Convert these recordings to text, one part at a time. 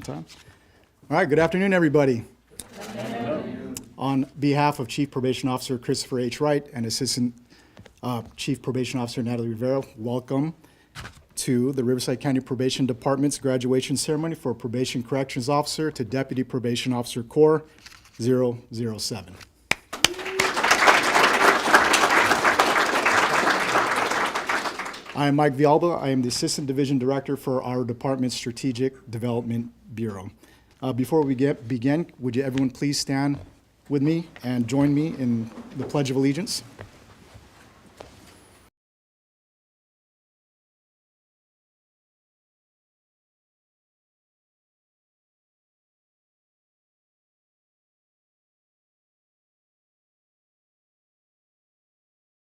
time. All right, good afternoon, everybody. Good afternoon. On behalf of Chief Probation Officer Christopher H. Wright and Assistant Chief Probation Officer Natalie Rivera, welcome to the Riverside County Probation Department's graduation ceremony for Probation Corrections Officer to Deputy Probation Officer Corps 007. I am Mike Vialba. I am the Assistant Division Director for our department's Strategic Development Bureau. Before we begin, would you everyone please stand with me and join me in the Pledge of Allegiance?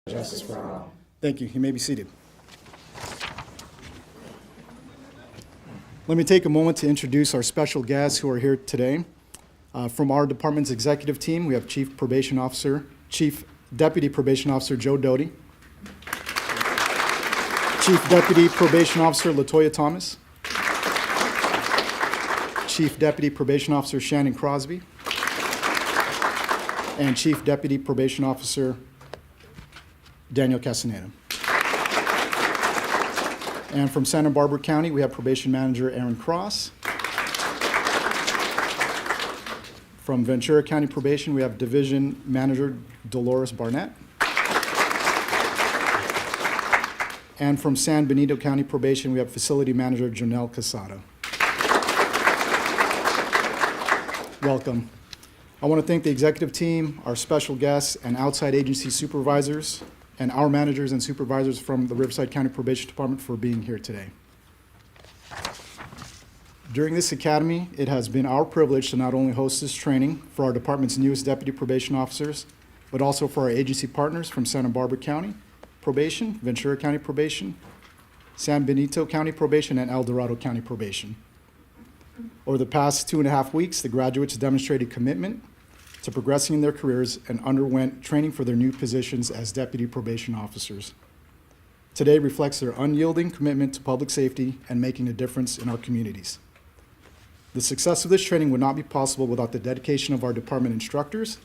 Justice for all. Thank you. You may be seated. Let me take a moment to introduce our special guests who are here today. From our department's executive team, we have Chief Deputy Probation Officer Joe Doty, Chief Deputy Probation Officer LaToya Thomas, Chief Deputy Probation Officer Shannon Crosby, and Chief Deputy Probation Officer Daniel Castaneda. And from Santa Barbara County, we have Probation Manager Aaron Cross. From Ventura County Probation, we have Division Manager Dolores Barnett. And from San Benito County Probation, we have Facility Manager Janelle Casada. Welcome. I want to thank the executive team, our special guests, and outside agency supervisors, and our managers and supervisors from the Riverside County Probation Department for being here today. During this academy, it has been our privilege to not only host this training for our department's newest deputy probation officers, but also for our agency partners from Santa Barbara County Probation, Ventura County Probation, San Benito County Probation, and El Dorado County Probation. Over the past 2.5 weeks, the graduates demonstrated commitment to progressing in their careers and underwent training for their new positions as deputy probation officers. Today reflects their unyielding commitment to public safety and making a difference in our communities. The success of this training would not be possible without the dedication of our department instructors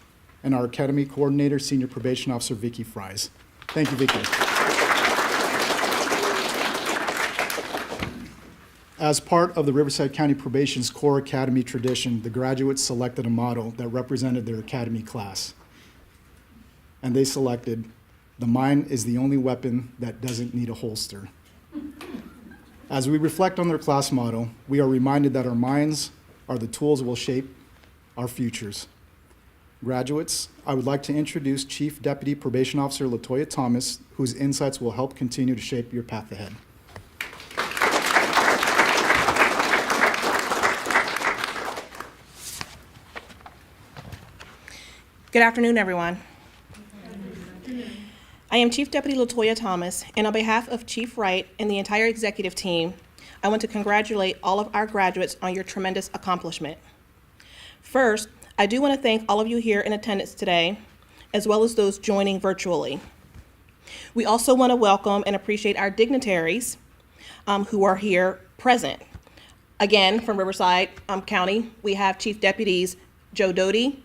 and our academy coordinator, Senior Probation Officer Vicki Fries. Thank you, Vicki. As part of the Riverside County Probation's core academy tradition, the graduates selected a motto that represented their academy class. And they selected, "The mind is the only weapon that doesn't need a holster." As we reflect on their class motto, we are reminded that our minds are the tools that will shape our futures. Graduates, I would like to introduce Chief Deputy Probation Officer LaToya Thomas, whose insights will help continue to shape your path ahead. Good afternoon, everyone. I am Chief Deputy LaToya Thomas, and on behalf of Chief Wright and the entire executive team, I want to congratulate all of our graduates on your tremendous accomplishment. First, I do want to thank all of you here in attendance today, as well as those joining virtually. We also want to welcome and appreciate our dignitaries who are here present. Again, from Riverside County, we have Chief Deputies Joe Doty,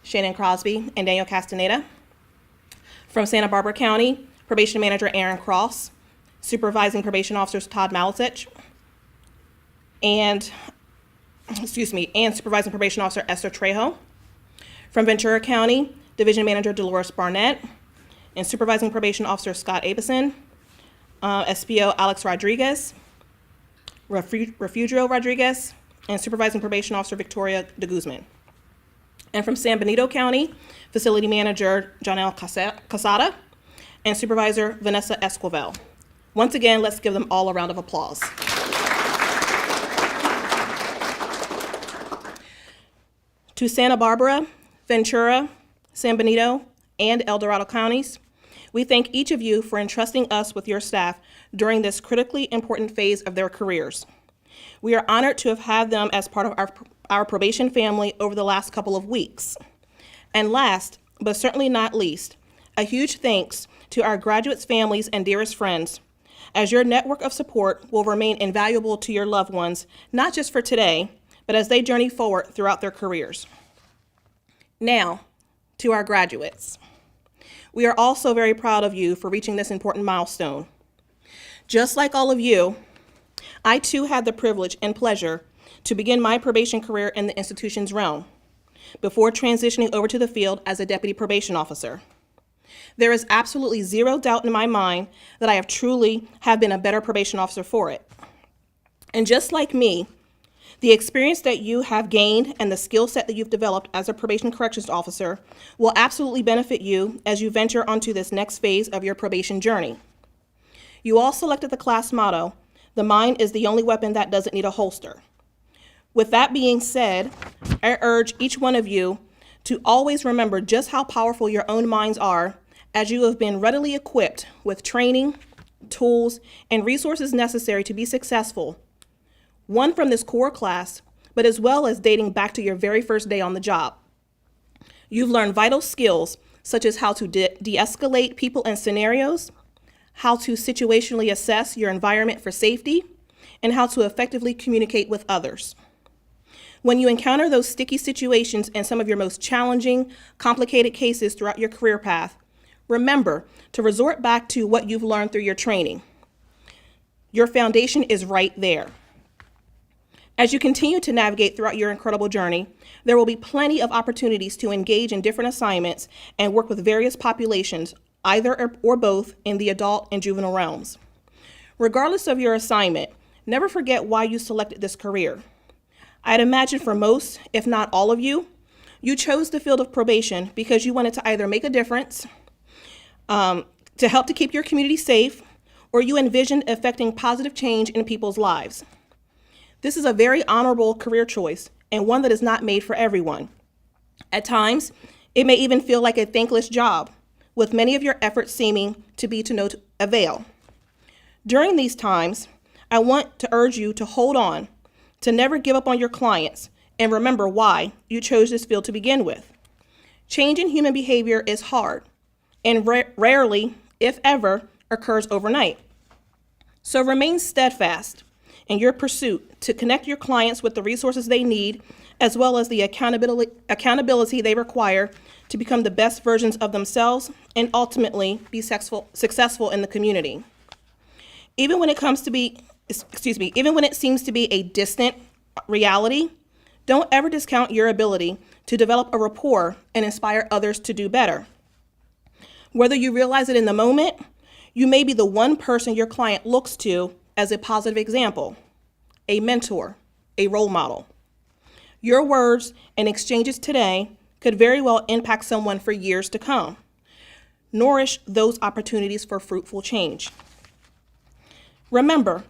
Shannon Crosby, and Daniel Castaneda. From Santa Barbara County, Probation Manager Aaron Cross, Supervising Probation Officers Todd Malasich, and Supervising Probation Officer Esther Trejo. From Ventura County, Division Manager Dolores Barnett, and Supervising Probation Officer Scott Abison, SPO Alex Rodriguez, Refugio Rodriguez, and Supervising Probation Officer Victoria de Guzman. And from San Benito County, Facility Manager Janelle Casada, and Supervisor Vanessa Esquivel. Once again, let's give them all a round of applause. To Santa Barbara, Ventura, San Benito, and El Dorado counties, we thank each of you for entrusting us with your staff during this critically important phase of their careers. We are honored to have had them as part of our probation family over the last couple of weeks. And last, but certainly not least, a huge thanks to our graduates' families and dearest friends, as your network of support will remain invaluable to your loved ones, not just for today, but as they journey forward throughout their careers. Now, to our graduates. We are also very proud of you for reaching this important milestone. Just like all of you, I too had the privilege and pleasure to begin my probation career in the institution's realm before transitioning over to the field as a deputy probation officer. There is absolutely zero doubt in my mind that I have been a better probation officer for it. And just like me, the experience that you have gained and the skill set that you've developed as a probation corrections officer will absolutely benefit you as you venture onto this next phase of your probation journey. You all selected the class motto, "The mind is the only weapon that doesn't need a holster." With that being said, I urge each one of you to always remember just how powerful your own minds are, as you have been readily equipped with training, tools, and resources necessary to be successful, one from this core class, but as well as dating back to your very first day on the job. You've learned vital skills such as how to de-escalate people and scenarios, how to situationally assess your environment for safety, and how to effectively communicate with others. When you encounter those sticky situations and some of your most challenging, complicated cases throughout your career path, remember to resort back to what you've learned through your training. Your foundation is right there. As you continue to navigate throughout your incredible journey, there will be plenty of opportunities to engage in different assignments and work with various populations, either or both in the adult and juvenile realms. Regardless of your assignment, never forget why you selected this career. I'd imagine for most, if not all of you, you chose the field of probation because you wanted to either make a difference, to help to keep your community safe, or you envisioned affecting positive change in people's lives. This is a very honorable career choice and one that is not made for everyone. At times, it may even feel like a thankless job, with many of your efforts seeming to be to no avail. During these times, I want to urge you to hold on, to never give up on your clients, and remember why you chose this field to begin with. Change in human behavior is hard, and rarely, if ever, occurs overnight. So remain steadfast in your pursuit to connect your clients with the resources they need, as well as the accountability they require to become the best versions of themselves and ultimately be successful in the community. Even when it seems to be a distant reality, don't ever discount your ability to develop a rapport and inspire others to do better. Whether you realize it in the moment, you may be the one person your client looks to as a positive example, a mentor, a role model. Your words and exchanges today could very well impact someone for years to come. Nourish those opportunities for fruitful change. Remember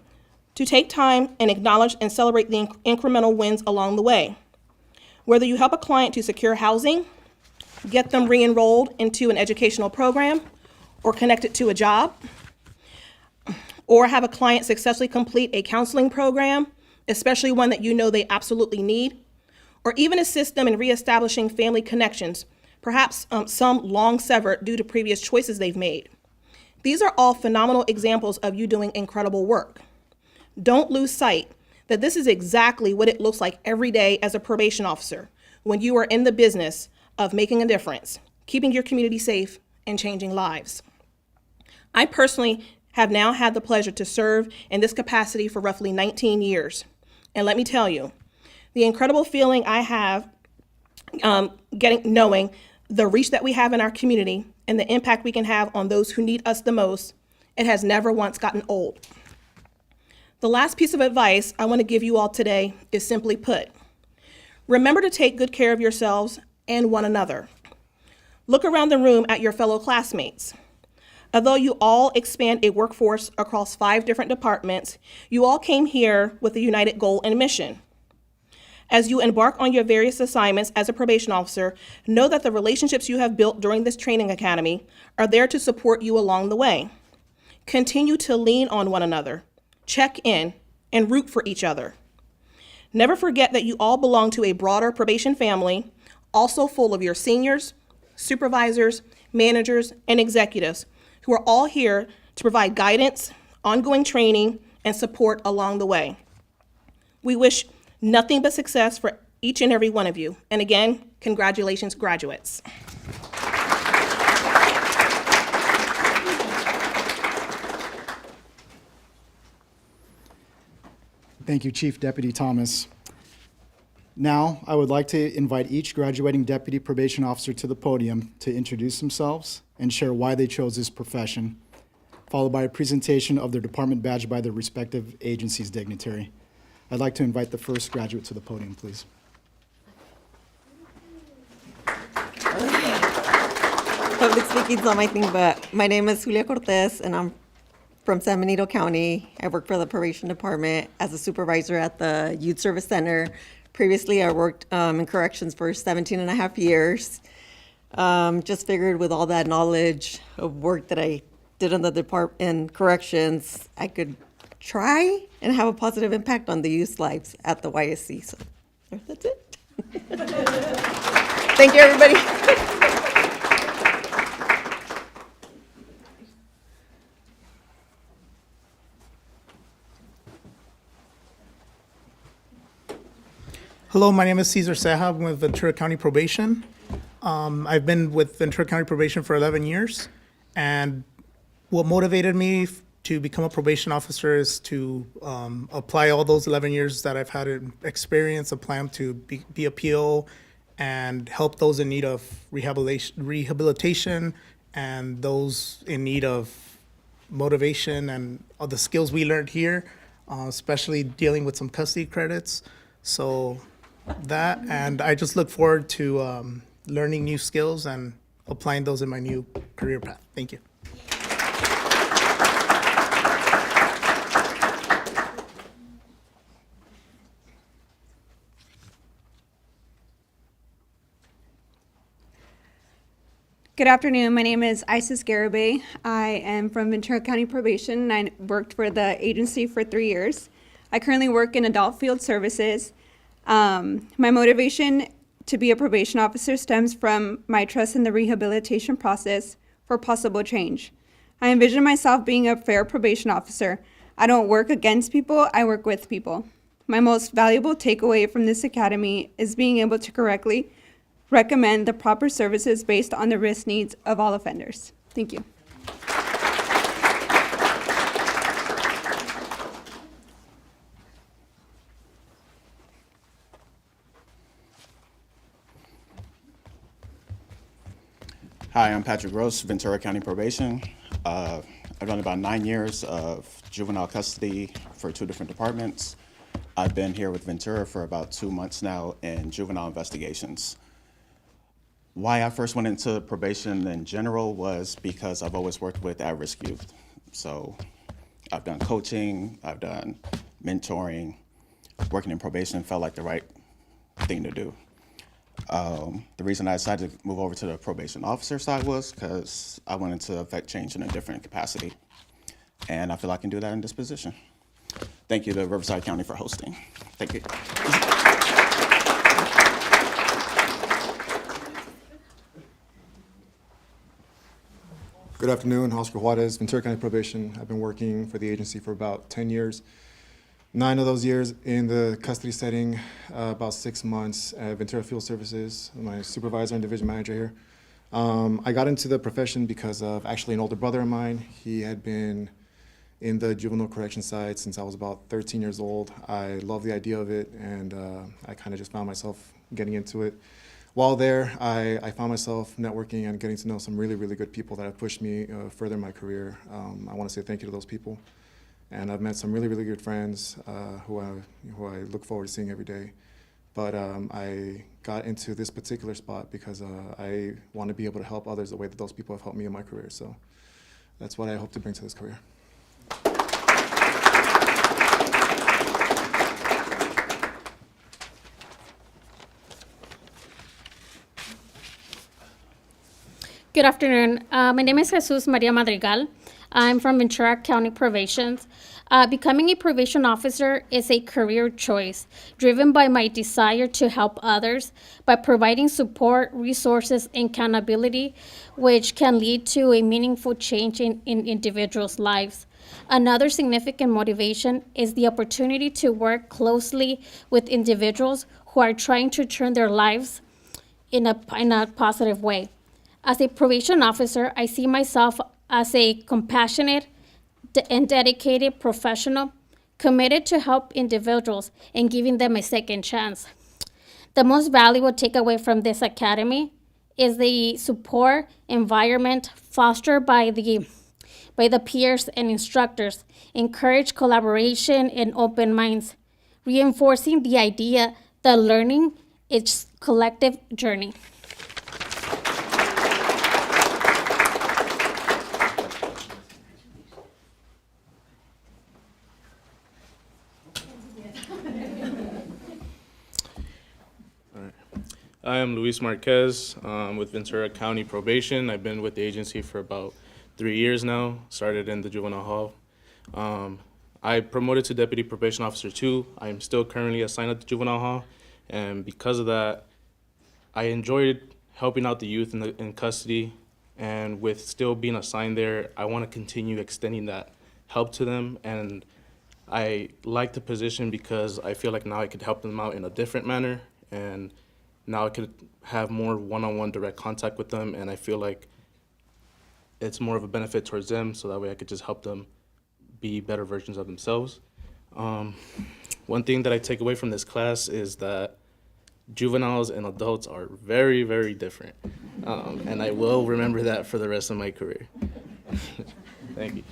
to take time and acknowledge and celebrate the incremental wins along the way. Whether you help a client to secure housing, get them re-enrolled into an educational program, or connect it to a job, or have a client successfully complete a counseling program, especially one that you know they absolutely need, or even assist them in reestablishing family connections, perhaps some long severed due to previous choices they've made. These are all phenomenal examples of you doing incredible work. Don't lose sight that this is exactly what it looks like every day as a probation officer when you are in the business of making a difference, keeping your community safe, and changing lives. I personally have now had the pleasure to serve in this capacity for roughly 19 years. And let me tell you, the incredible feeling I have knowing the reach that we have in our community and the impact we can have on those who need us the most, it has never once gotten old. The last piece of advice I want to give you all today is simply put, remember to take good care of yourselves and one another. Look around the room at your fellow classmates. Although you all expand a workforce across 5 different departments, you all came here with a united goal and mission. As you embark on your various assignments as a probation officer, know that the relationships you have built during this training academy are there to support you along the way. Continue to lean on one another, check in, and root for each other. Never forget that you all belong to a broader probation family, also full of your seniors, supervisors, managers, and executives, who are all here to provide guidance, ongoing training, and support along the way. We wish Nothing but success for each and every one of you. And again, congratulations, graduates. Thank you, Chief Deputy Thomas. Now, I would like to invite each graduating deputy probation officer to the podium to introduce themselves and share why they chose this profession, followed by a presentation of their department badge by their respective agency's dignitary. I'd like to invite the first graduate to the podium, please. Public speaking's not my thing, but my name is Julia Cortez, and I'm from San Benito County. I work for the probation department as a supervisor at the Youth Service Center. Previously, I worked in corrections for 17 and a half years. Just figured with all that knowledge of work that I did in the department in corrections, I could try and have a positive impact on the youth's lives at the YSC. So that's it. Thank you, everybody. Hello, my name is Cesar Ceja. I'm with Ventura County Probation. I've been with Ventura County Probation for 11 years, and what motivated me to become a probation officer is to apply all those 11 years that I've had in experience, apply them to be a PO and help those in need of rehabilitation and those in need of motivation and all the skills we learned here, especially dealing with some custody credits. So that, and I just look forward to learning new skills and applying those in my new career path. Thank you. Good afternoon. My name is Isis Garibay. I am from Ventura County Probation, and I worked for the agency for 3 years. I currently work in adult field services. My motivation to be a probation officer stems from my trust in the rehabilitation process for possible change. I envision myself being a fair probation officer. I don't work against people, I work with people. My most valuable takeaway from this academy is being able to correctly recommend the proper services based on the risk needs of all offenders. Thank you. Hi, I'm Patrick Gross, Ventura County Probation. I've done about 9 years of juvenile custody for 2 different departments. I've been here with Ventura for about 2 months now in juvenile investigations. Why I first went into probation in general was because I've always worked with at-risk youth. So I've done coaching, I've done mentoring. Working in probation felt like the right thing to do. The reason I decided to move over to the probation officer side was because I wanted to affect change in a different capacity. And I feel I can do that in this position. Thank you to Riverside County for hosting. Thank you. Good afternoon, Oscar Juarez, Ventura County Probation. I've been working for the agency for about 10 years. 9 of those years in the custody setting, about 6 months at Ventura Field Services, my supervisor and division manager here. I got into the profession because of actually an older brother of mine. He had been in the juvenile correction side since I was about 13 years old. I love the idea of it, and I kind of just found myself getting into it. While there, I found myself networking and getting to know some really, really good people that have pushed me further in my career. I want to say thank you to those people. And I've met some really, really good friends who I look forward to seeing every day. But I got into this particular spot because I want to be able to help others the way that those people have helped me in my career. So that's what I hope to bring to this career. Good afternoon. My name is Jesus Maria Madrigal. I'm from Ventura County Probation. Becoming a probation officer is a career choice driven by my desire to help others by providing support, resources, and accountability, which can lead to a meaningful change in individuals' lives. Another significant motivation is the opportunity to work closely with individuals who are trying to turn their lives in a positive way. As a probation officer, I see myself as a compassionate and dedicated professional committed to help individuals and giving them a second chance. The most valuable takeaway from this academy is the support environment fostered by the peers and instructors, encourage collaboration and open minds, reinforcing the idea that learning is a collective journey. I am Luis Marquez with Ventura County Probation. I've been with the agency for about 3 years now, started in the juvenile hall. I promoted to Deputy Probation Officer 2. I am still currently assigned at the juvenile hall, and because of that, I enjoyed helping out the youth in custody, and with still being assigned there, I want to continue extending that help to them, and I like the position because I feel like now I could help them out in a different manner, and now I could have more one-on-one direct contact with them, and I feel like it's more of a benefit towards them, so that way I could just help them be better versions of themselves. One thing that I take away from this class is that juveniles and adults are very, very different, and I will remember that for the rest of my career. Thank you.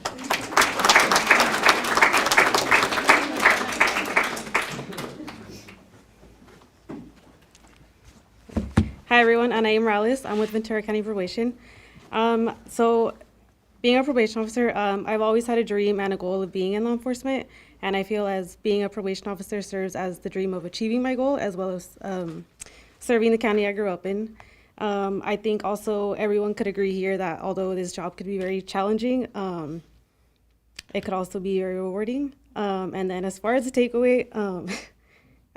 Hi everyone, Anaim Morales. I'm with Ventura County Probation. So being a probation officer, I've always had a dream and a goal of being in law enforcement, and I feel as being a probation officer serves as the dream of achieving my goal as well as serving the county I grew up in. I think also everyone could agree here that although this job could be very challenging, it could also be very rewarding. And then as far as the takeaway,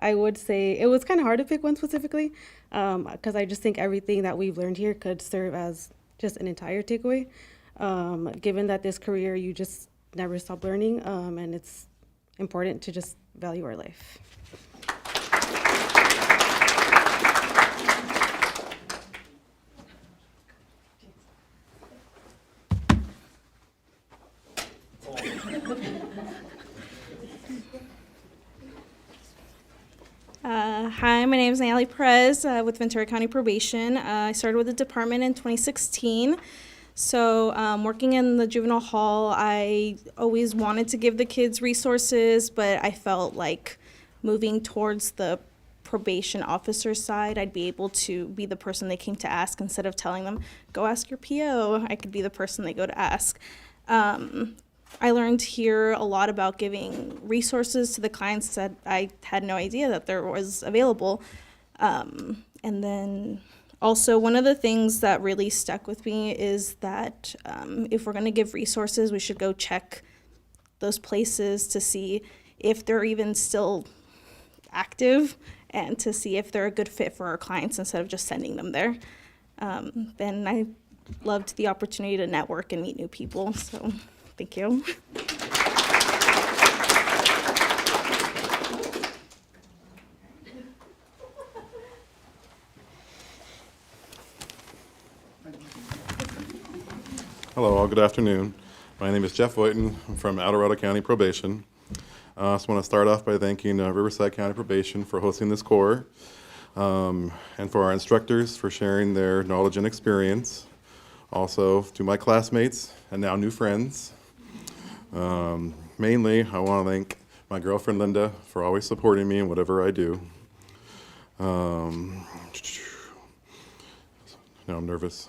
I would say it was kind of hard to pick one specifically, because I just think everything that we've learned here could serve as just an entire takeaway. Given that this career, you just never stop learning, and it's important to just value our life. Hi, my name is Natalie Perez with Ventura County Probation. I started with the department in 2016. So working in the juvenile hall, I always wanted to give the kids resources, but I felt like moving towards the probation officer side, I'd be able to be the person they came to ask instead of telling them, go ask your PO. I could be the person they go to ask. I learned here a lot about giving resources to the clients that I had no idea that there was available. And then also one of the things that really stuck with me is that if we're going to give resources, we should go check those places to see if they're even still active and to see if they're a good fit for our clients instead of just sending them there. Then I loved the opportunity to network and meet new people, so thank you. Hello, all. Good afternoon. My name is Jeff Voighton. I'm from Alvarado County Probation. I just want to start off by thanking Riverside County Probation for hosting this core, and for our instructors for sharing their knowledge and experience. Also, to my classmates and now new friends. Mainly, I want to thank my girlfriend Linda for always supporting me in whatever I do. Now I'm nervous.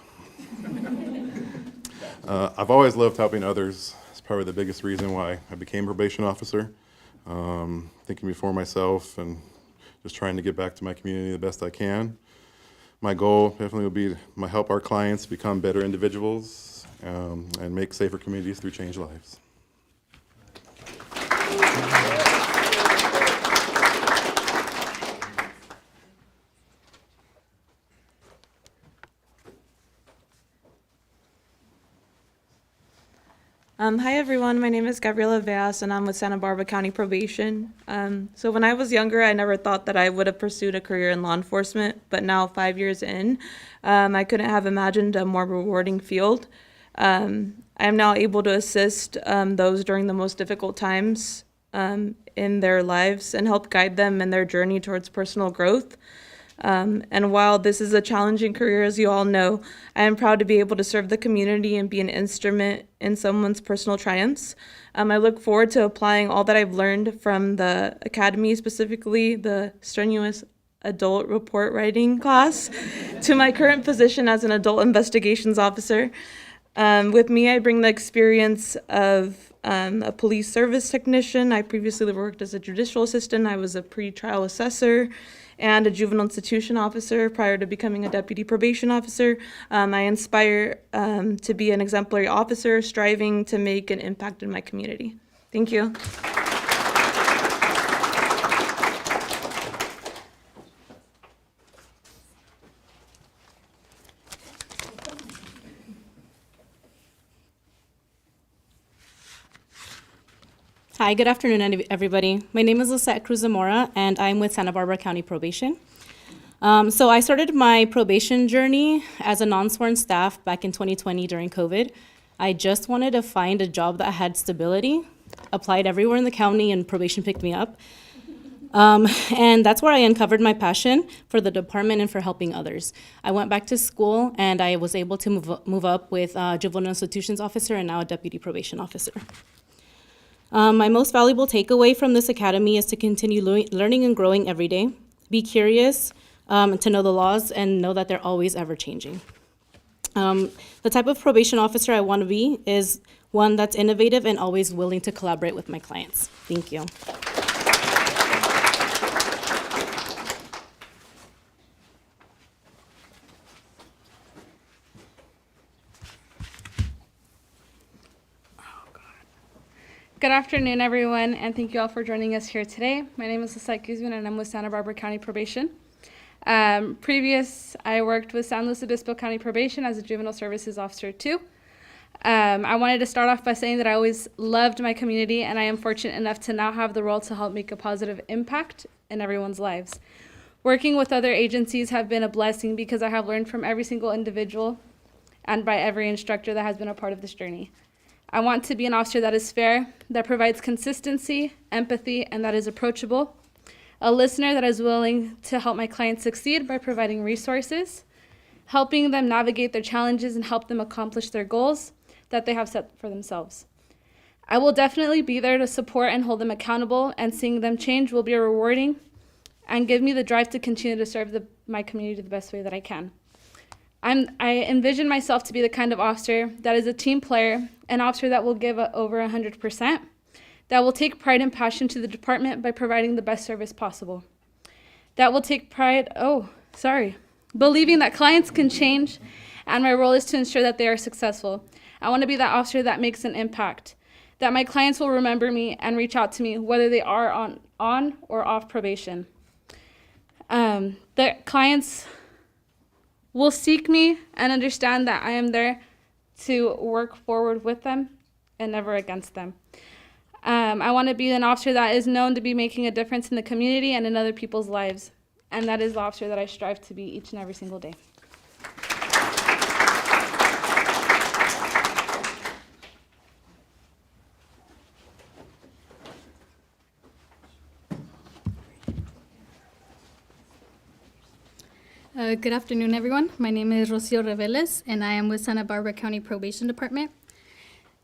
I've always loved helping others. It's probably the biggest reason why I became probation officer. Thinking before myself and just trying to get back to my community the best I can. My goal definitely will be to help our clients become better individuals and make safer communities through changed lives. Hi everyone, my name is Gabriela Veas and I'm with Santa Barbara County Probation. So when I was younger, I never thought that I would have pursued a career in law enforcement, but now 5 years in, I couldn't have imagined a more rewarding field. I am now able to assist those during the most difficult times in their lives and help guide them in their journey towards personal growth. And while this is a challenging career, as you all know, I am proud to be able to serve the community and be an instrument in someone's personal triumphs. I look forward to applying all that I've learned from the academy, specifically the strenuous adult report writing class, to my current position as an adult investigations officer. With me, I bring the experience of a police service technician. I previously worked as a judicial assistant. I was a pretrial assessor and a juvenile institution officer prior to becoming a deputy probation officer. I inspire to be an exemplary officer, striving to make an impact in my community. Thank you. Hi, good afternoon, everybody. My name is Lisette Cruz Zamora, and I'm with Santa Barbara County Probation. So I started my probation journey as a non-sworn staff back in 2020 during COVID. I just wanted to find a job that had stability, applied everywhere in the county, and probation picked me up. And that's where I uncovered my passion for the department and for helping others. I went back to school, and I was able to move up with juvenile institutions officer and now a deputy probation officer. My most valuable takeaway from this academy is to continue learning and growing every day. Be curious to know the laws and know that they're always ever changing. The type of probation officer I want to be is one that's innovative and always willing to collaborate with my clients. Thank you. Good afternoon, everyone, and thank you all for joining us here today. My name is Lisette Guzman, and I'm with Santa Barbara County Probation. I worked with San Luis Obispo County Probation as a juvenile services officer too. I wanted to start off by saying that I always loved my community, and I am fortunate enough to now have the role to help make a positive impact in everyone's lives. Working with other agencies have been a blessing because I have learned from every single individual and by every instructor that has been a part of this journey. I want to be an officer that is fair, that provides consistency, empathy, and that is approachable. A listener that is willing to help my clients succeed by providing resources, helping them navigate their challenges and help them accomplish their goals that they have set for themselves. I will definitely be there to support and hold them accountable, and seeing them change will be rewarding and give me the drive to continue to serve my community the best way that I can. I envision myself to be the kind of officer that is a team player, an officer that will give over 100%, that will take pride and passion to the department by providing the best service possible. That will take pride, believing that clients can change, and my role is to ensure that they are successful. I want to be that officer that makes an impact, that my clients will remember me and reach out to me, whether they are on or off probation. The clients will seek me and understand that I am there to work forward with them and never against them. I want to be an officer that is known to be making a difference in the community and in other people's lives. And that is the officer that I strive to be each and every single day. Good afternoon, everyone. My name is Rocio Reveles, and I am with Santa Barbara County Probation Department.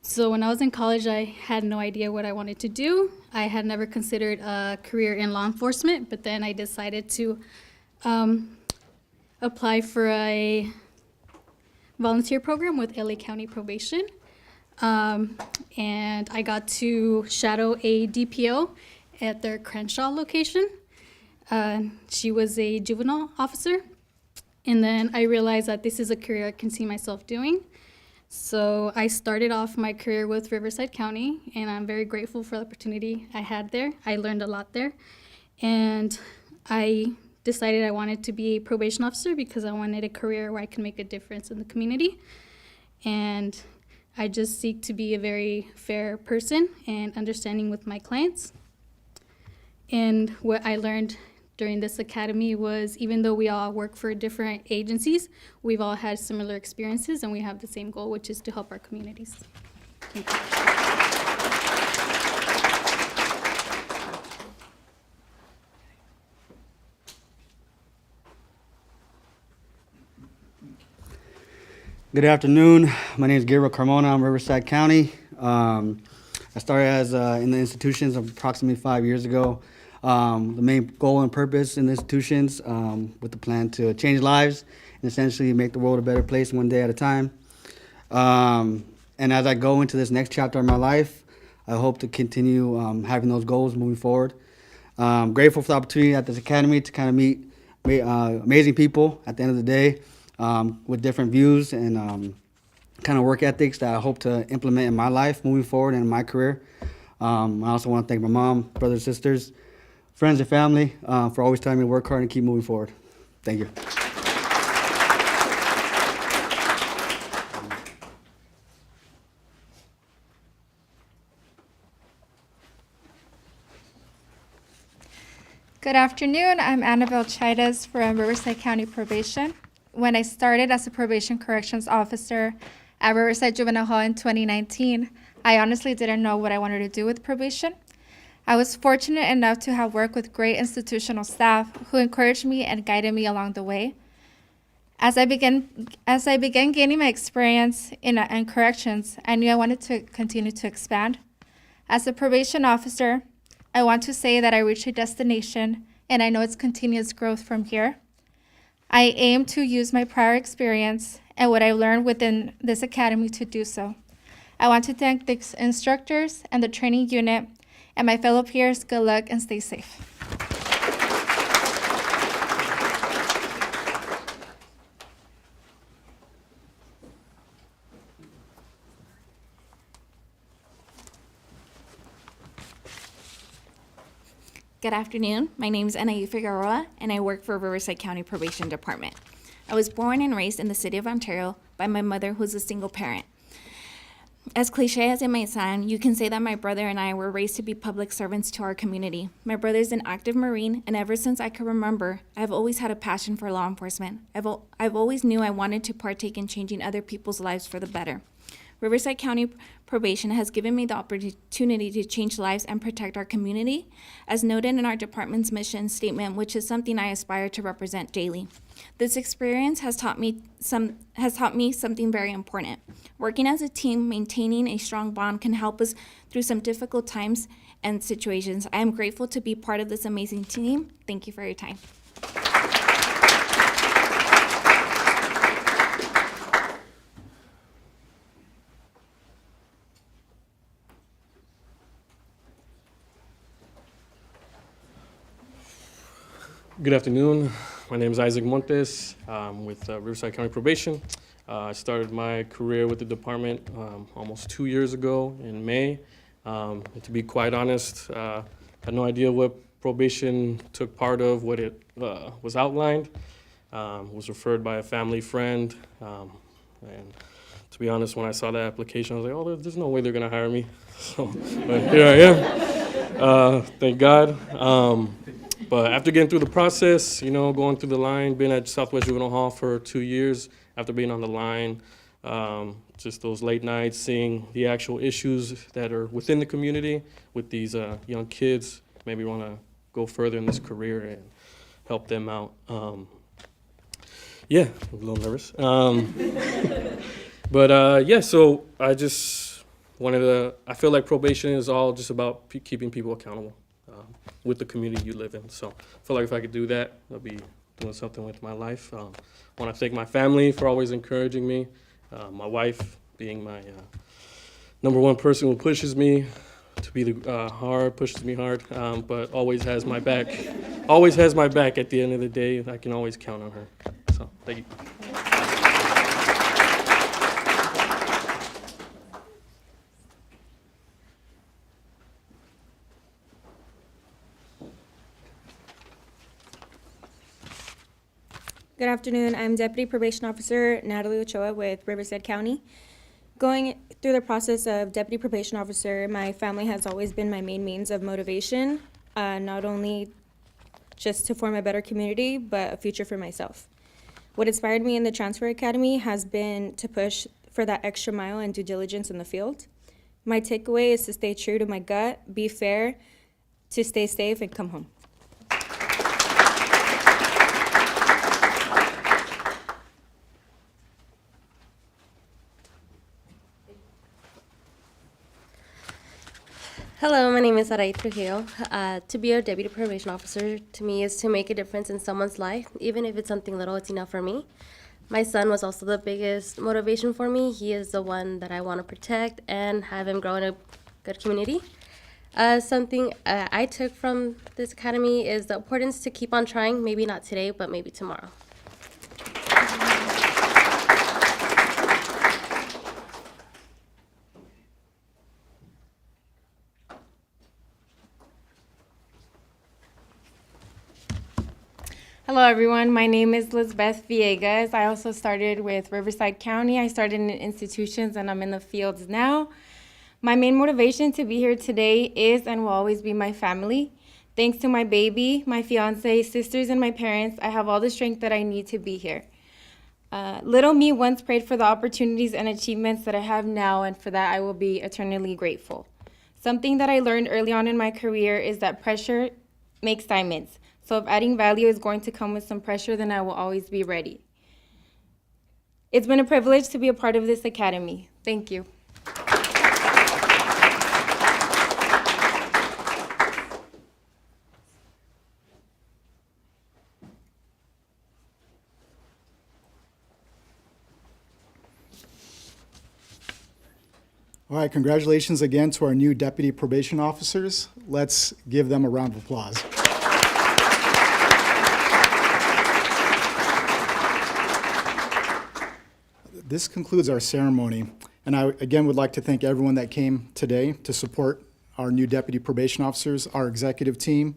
So when I was in college, I had no idea what I wanted to do. I had never considered a career in law enforcement, but then I decided to apply for a volunteer program with LA County Probation. And I got to shadow a DPO at their Crenshaw location. She was a juvenile officer. And then I realized that this is a career I can see myself doing. So I started off my career with Riverside County, and I'm very grateful for the opportunity I had there. I learned a lot there. And I decided I wanted to be a probation officer because I wanted a career where I can make a difference in the community. And I just seek to be a very fair person and understanding with my clients. And what I learned during this academy was even though we all work for different agencies, we've all had similar experiences and we have the same goal, which is to help our communities. Thank you. Good afternoon. My name is Gabriel Carmona. I'm Riverside County. I started as in the institutions approximately 5 years ago. The main goal and purpose in the institutions with the plan to change lives and essentially make the world a better place one day at a time. And as I go into this next chapter of my life, I hope to continue having those goals moving forward. Grateful for the opportunity at this academy to kind of meet amazing people at the end of the day with different views and kind of work ethics that I hope to implement in my life moving forward and in my career. I also want to thank my mom, brothers, sisters, friends, and family for always telling me to work hard and keep moving forward. Thank you. Good afternoon. I'm Annabelle Chidas from Riverside County Probation. When I started as a Probation Corrections Officer at Riverside Juvenile Hall in 2019, I honestly didn't know what I wanted to do with probation. I was fortunate enough to have worked with great institutional staff who encouraged me and guided me along the way. As I began gaining my experience in corrections, I knew I wanted to continue to expand. As a probation officer, I want to say that I reached a destination, and I know it's continuous growth from here. I aim to use my prior experience and what I learned within this academy to do so. I want to thank the instructors and the training unit and my fellow peers. Good luck and stay safe. Good afternoon. My name is Anaí Figueroa, and I work for Riverside County Probation Department. I was born and raised in the city of Ontario by my mother, who's a single parent. As cliche as it may sound, you can say that my brother and I were raised to be public servants to our community. My brother is an active Marine, and ever since I can remember, I've always had a passion for law enforcement. I've always knew I wanted to partake in changing other people's lives for the better. Riverside County Probation has given me the opportunity to change lives and protect our community, as noted in our department's mission statement, which is something I aspire to represent daily. This experience has taught me something very important. Working as a team, maintaining a strong bond can help us through some difficult times and situations. I am grateful to be part of this amazing team. Thank you for your time. Good afternoon. My name is Isaac Montes. I'm with Riverside County Probation. I started my career with the department almost 2 years ago in May. And to be quite honest, I had no idea what probation took part of, what it was outlined. Was referred by a family friend. And to be honest, when I saw the application, I was like, oh, there's no way they're going to hire me. So, but here I am. Thank God. But after getting through the process, going through the line, been at Southwest Juvenile Hall for 2 years, after being on the line, just those late nights, seeing the actual issues that are within the community with these young kids, maybe want to go further in this career and help them out. Yeah, I'm a little nervous. But so I just wanted to, I feel like probation is all just about keeping people accountable with the community you live in. So I feel like if I could do that, I'll be doing something with my life. I want to thank my family for always encouraging me. My wife being my number one person who pushes me to be pushes me hard, but always has my back. Always has my back at the end of the day. I can always count on her. So thank you. Good afternoon. I'm Deputy Probation Officer Natalie Ochoa with Riverside County. Going through the process of deputy probation officer, my family has always been my main means of motivation, not only just to form a better community, but a future for myself. What inspired me in the Transfer Academy has been to push for that extra mile and due diligence in the field. My takeaway is to stay true to my gut, be fair, to stay safe, and come home. Hello, my name is Sarai Trujillo. To be a deputy probation officer to me is to make a difference in someone's life. Even if it's something little, it's enough for me. My son was also the biggest motivation for me. He is the one that I want to protect and have him grow in a good community. Something I took from this academy is the importance to keep on trying, maybe not today, but maybe tomorrow. Hello, everyone. My name is Lizbeth Villegas. I also started with Riverside County. I started in institutions, and I'm in the fields now. My main motivation to be here today is and will always be my family. Thanks to my baby, my fiance, sisters, and my parents, I have all the strength that I need to be here. Little me once prayed for the opportunities and achievements that I have now, and for that I will be eternally grateful. Something that I learned early on in my career is that pressure makes diamonds. So if adding value is going to come with some pressure, then I will always be ready. It's been a privilege to be a part of this academy. Thank you. All right, congratulations again to our new deputy probation officers. Let's give them a round of applause. This concludes our ceremony, and I again would like to thank everyone that came today to support our new deputy probation officers, our executive team,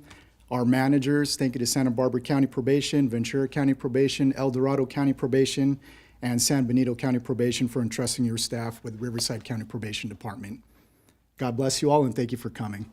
our managers. Thank you to Santa Barbara County Probation, Ventura County Probation, El Dorado County Probation, and San Benito County Probation for entrusting your staff with Riverside County Probation Department. God bless you all, and thank you for coming.